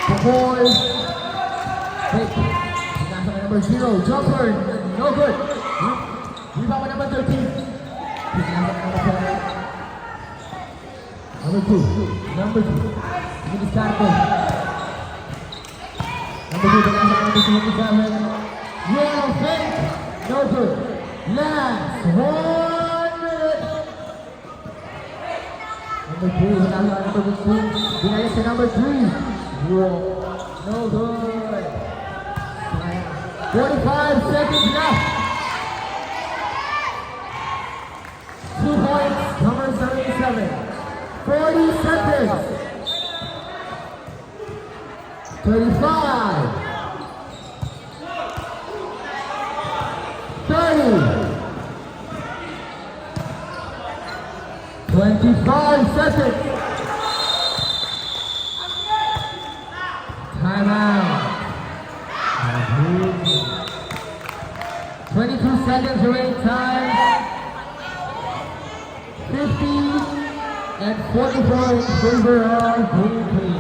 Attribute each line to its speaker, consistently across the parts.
Speaker 1: Boy. Fake. Nasa ka number 0. Jumper. No good. Rebound with number 13. Nasa ka number 7. Number 2. Number 2. Ini Carter. Number 2. Nasa ka number 27. Yellow fake. No good. Last 1 minute. Number 3. Nasa ka number 2. Binayas sa number 3. Whoa. No good. 45 seconds left. 2 points, number 77. 40 seconds. 35. 30. 25 seconds. Time out. 22 seconds remaining time. 50 and 44 in favor of Green Team.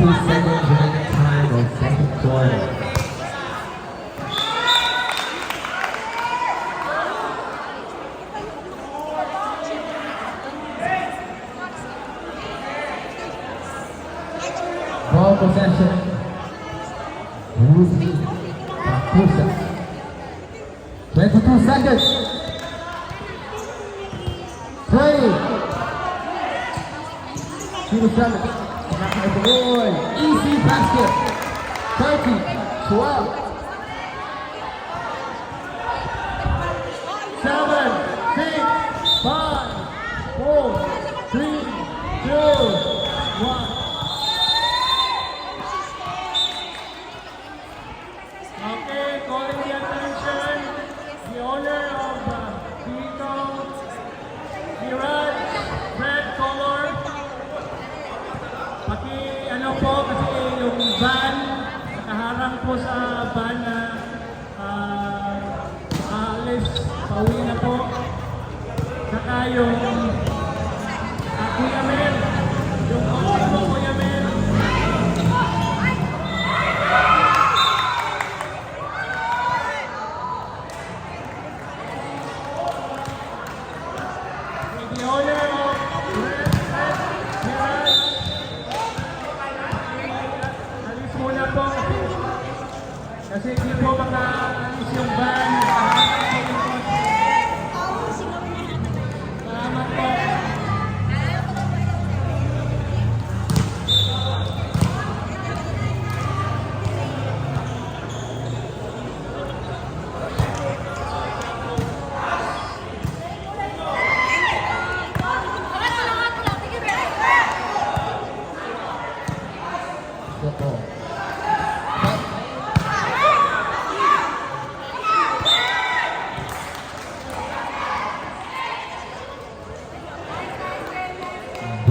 Speaker 1: Seconds remaining time of second quarter. Ball possession. Rusi Pakusa. 22 seconds. 20. 27. Boy, easy basket. 30, 12, 7, 6, 5, 4, 3, 2, 1.
Speaker 2: Okay, calling the attention, the owner of Vito, Miraj, red color. Ano po, kasi yung van, nakaharang po sa van na aalis, pauwi na po. Saka yung Kuya Mel, yung owner po, Kuya Mel. The owner of Miraj, muna po kasi hindi po makaalis yung van. Salamat po.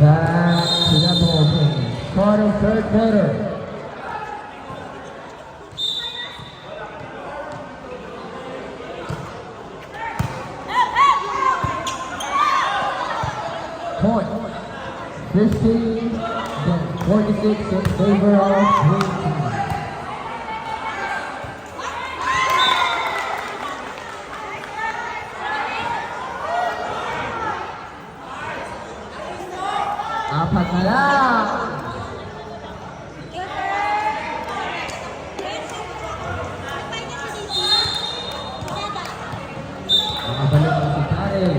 Speaker 1: Back to the ball game. Start of third quarter. Point. 15, then 46 in favor of Green Team. Apat na lang. Nakabalik na si Karel.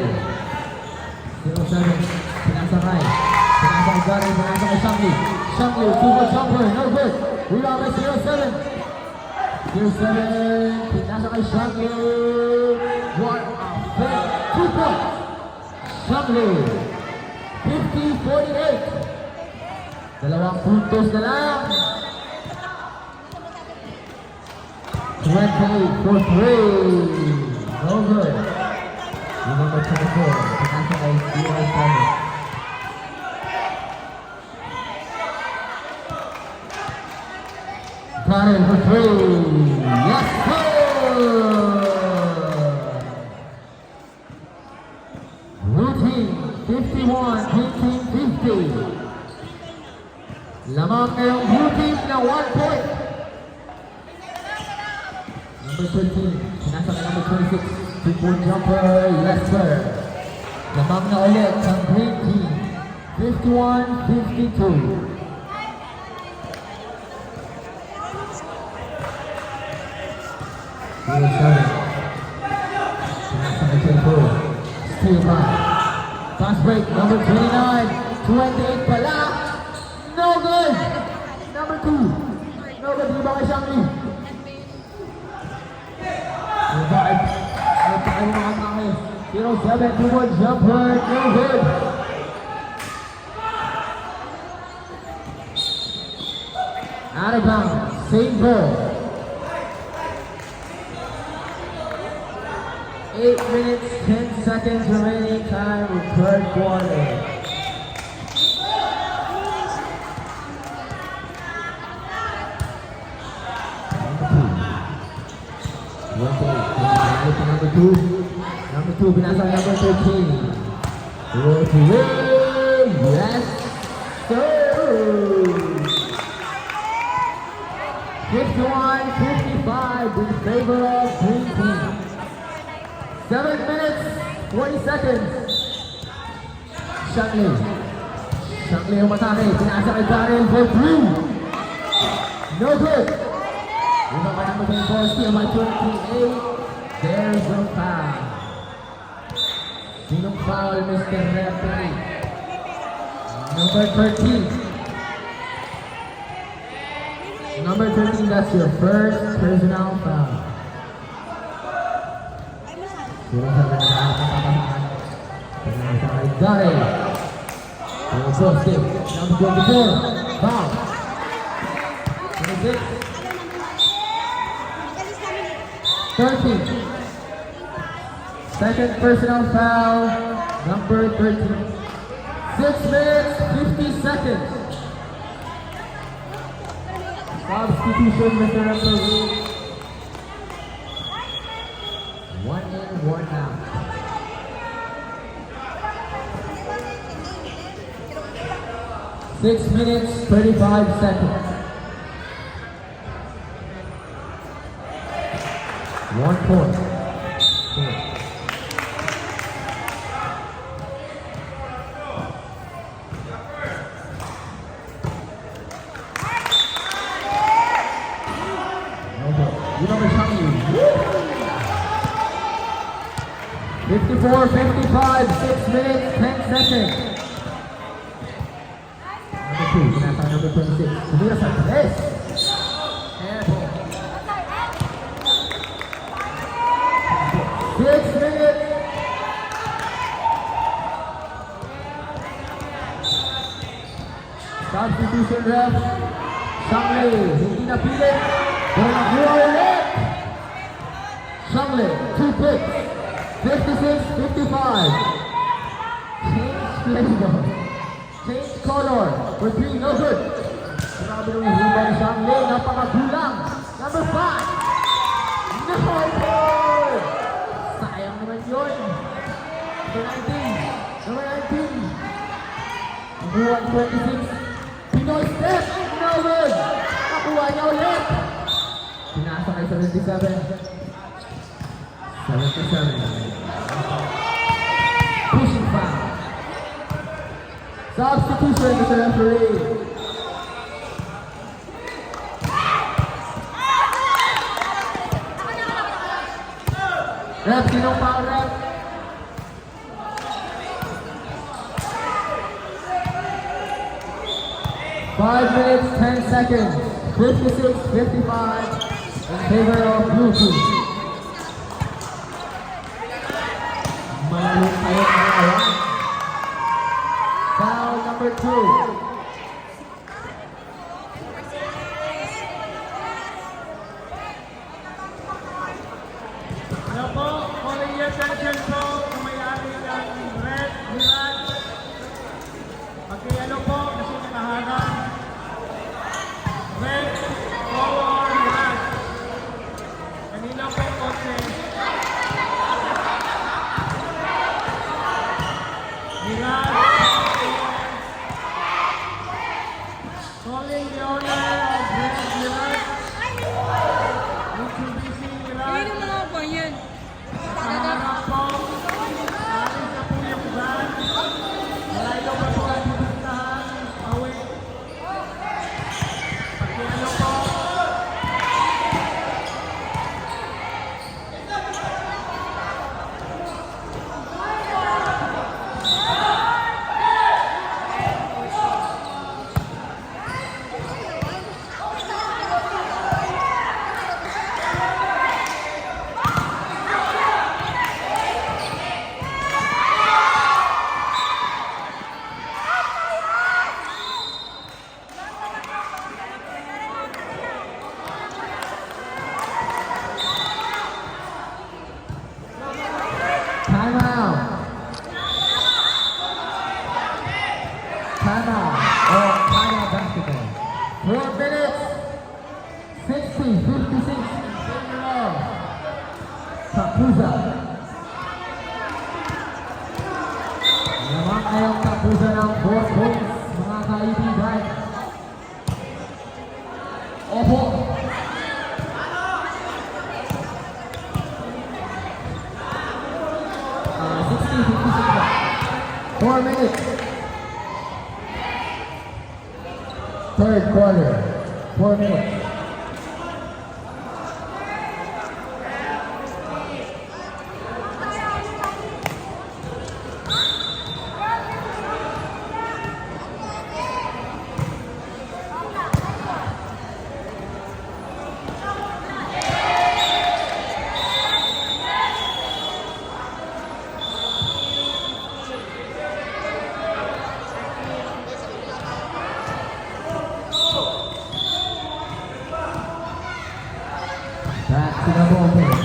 Speaker 1: 07, pinasakay. Pinasakay Karel, pinasakay Shangli. Shangli, super jumper, no good. Rebound by 07. 07, pinasakay Shangli. What a fake. 2 points. Shangli. 50-48. 2 puntos na lang. 28 for 3. No good. Yung number 24, pinasa kay Zero Summit. Karen for three. Yes, sir! Blue team, 51, green team, 50. Lamang ngayong blue team na 1 point. Number 13, pinasa kay number 26. Two-point jumper, yes, sir. Lamang na ulit ang green team, 51-52. Zero seven. Pinasa kay Tempo. Steal by. Fast break, number 29. 28 pala. No good. Number 2. No good. Di ba kay Shangli? Revive. Ano pa kayo mga atake? 07. Two-point jumper. No good. Out of bounds. Same ball. 8 minutes, 10 seconds remaining time of third quarter. Number 2. Number 2, binasa number 13. Roll to win. Yes, sir. 51-55 in favor of green team. 7 minutes, 20 seconds. Shangli. Shangli umatake. Pinasa kay Karen for 3. No good. Una pa number 24, steal by 28. There's a foul. Sinong foul, Mr. Referee? Number 13. Number 13, that's your first personal foul. Sino sa nagkakapapahan? Pinasa kay Gary. Number 24, foul. 26. 13. Second personal foul, number 13. 6 minutes, 50 seconds. Substitution, Mr. Referee. 1 in, 1 out. 6 minutes, 35 seconds. 1 point. You know the Shangli. 54-55, 6 minutes, 10 seconds. Number 2, pinasa number 26. Sumira sa 3. Airball. 6 minutes. Substitution ref. Shangli, hindi napilit. Pero nakuha ulit. Shangli, 2 picks. 56-55. Change flavor. Change color. For 3, no good. Grabe nung hiba ni Shangli. Napakagulang. Number 5. No good. Sayang naman yun. Number 19. Number 19. Number 26. Pinoy step. No good. Nakuha niya ulit. Pinasa kay 77. 77. Pushing foul. Substitution, Mr. Referee. Ref, sinong foul, ref? Five minutes, 10 seconds. 56-55 in favor of blue team. Malulong tayo ng awan. Foul number 2.
Speaker 2: Ano po, calling your attention po, kung may
Speaker 1: Timeout. Timeout. Oh, timeout basketball. 4 minutes. 60-56 in favor of Kapuza. Naman ngayong Kapuza ng 4 points, mga kaibigan. Opo. Uh, 60-56. 4 minutes. Third quarter. 4 minutes. Back to the ball game.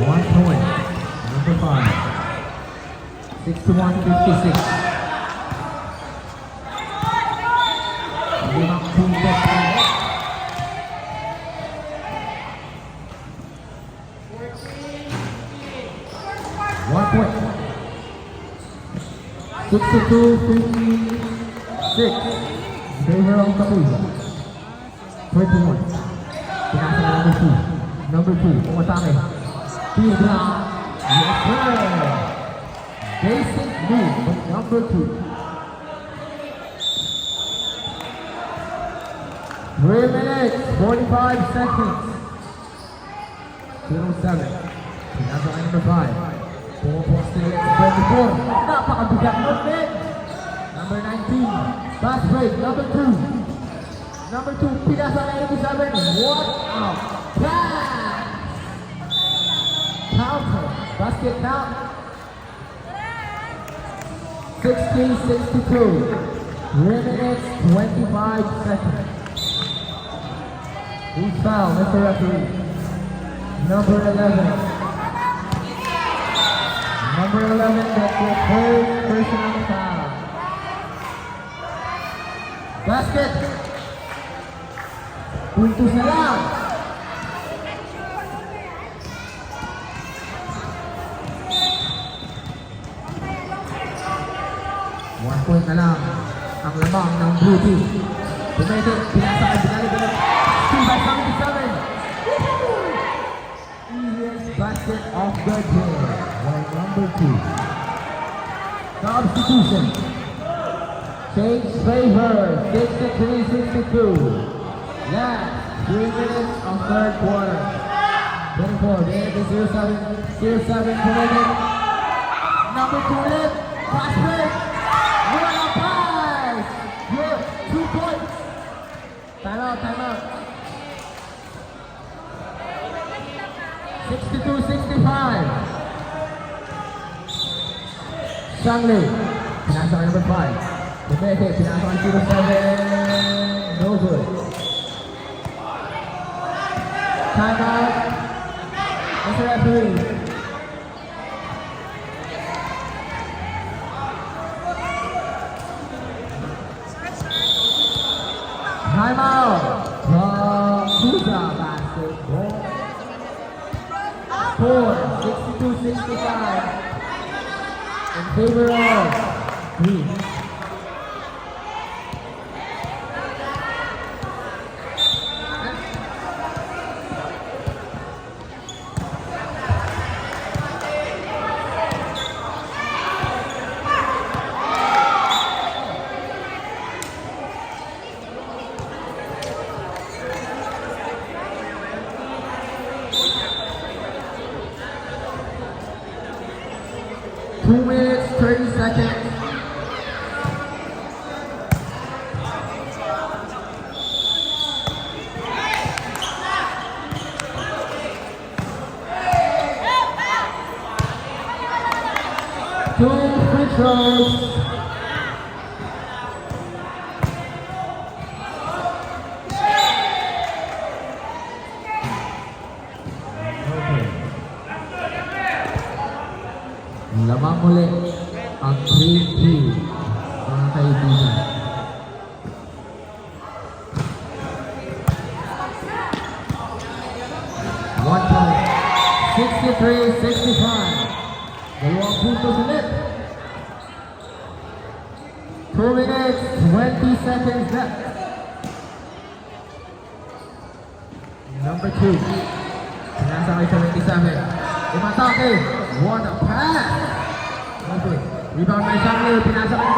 Speaker 1: One point. Number 5. 61-56. Limang puntos pa. 1 point. 62-56. Favor of Kapuza. 21. Pinasa na number 2. Number 2. Pumatake. Tibla. Yes, sir. Basic move from number 2. 3 minutes, 45 seconds. 07. Pinasa na number 5. Pumuposte ulit sa 24. Napakabigat mo din. Number 19. Fast break, number 2. Number 2, pinasa na 87. What a pass! Counter. Basket count. 60-62. 3 minutes, 25 seconds. Who's foul, Mr. Referee? Number 11. Number 11 gets the first personal foul. Basket! Puntos na lang! One point na lang ang lamang ng blue team. Pumete, pinasa kay Binali-Binali. Steal by 77. Easiest basket of the game. By number 2. Substitution. Change favor, 63-62. Last 3 minutes of third quarter. 24, they have the 0-7 committed. Number 2 ulit, pass break. What a pass! Good, 2 points. Time out. 62-65. Shangley, pinasa ka number 5. Pumete, pinasa ka 0-7. No good. Time out. Mr. Referee. Time out. Kapuza basketball. 62-65. In favor of Green. Two minutes, 30 seconds. Two free throws. Namamuli ang Green Team, mga kaibigan. One point, 63-65. Dalawang puntos ulit. 2 minutes, 20 seconds left. Number 2. Pinasa kay 77. Umatake. What a pass! Okay. Rebound by Samuel. Pinasa kay